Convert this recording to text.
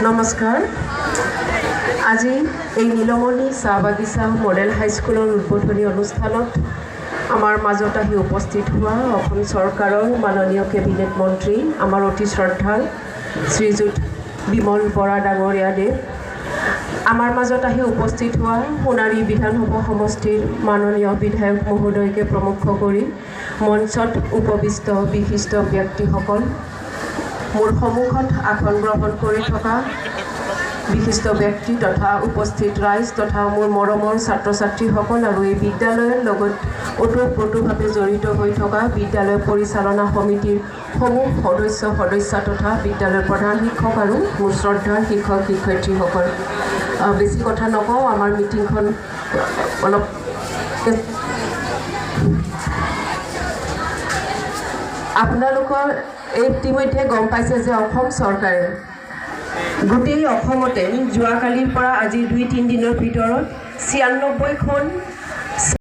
নমস্কাৰ। আজি এই নীলমণি চাহ বাগিচা মডেল হাইস্কুলৰ উদ্বোধনী অনুষ্ঠানত আমাৰ মাজত আহি উপস্থিত হোৱা অসম চৰকাৰৰ মাননীয় কেবিনেট মন্ত্ৰী আমাৰ অতি শ্ৰদ্ধাৰ শ্ৰীযুত বিমল বৰা ডাঙৰীয়াদেৱ, আমাৰ মাজত আহি উপস্থিত হোৱা সোণাৰী বিধানসভা সমষ্টিৰ মাননীয় বিধায়ক মহোদয়কে প্ৰমুখ কৰি মঞ্চত উপবিষ্ট বিশিষ্ট ব্যক্তিসকল, মোৰ সন্মুখত আসন গ্ৰহণ কৰি থকা বিশিষ্ট ব্যক্তি তথা উপস্থিত ৰাইজ তথা মোৰ মৰমৰ ছাত্ৰ ছাত্ৰীসকল আৰু এই বিদ্যালয়ৰ লগত ওতঃপ্ৰোতভাৱে জড়িত হৈ থকা বিদ্যালয় পৰিচালনা সমিতিৰ সমূহ সদস্য তথা বিদ্যালয়ৰ প্ৰধান শিক্ষক আৰু মোৰ শ্ৰদ্ধাৰ শিক্ষক শিক্ষয়িত্ৰীসকল, বেছি কথা নকওঁ, আমাৰ মিটিংখন অলপ আপোনালোকৰ ইতিমধ্যে গম পাইছে যে অসম চৰকাৰে গোটেই অসমতে যোৱাকালিৰ পৰা আজি ২-৩ দিনৰ ভিতৰত ৯৬খন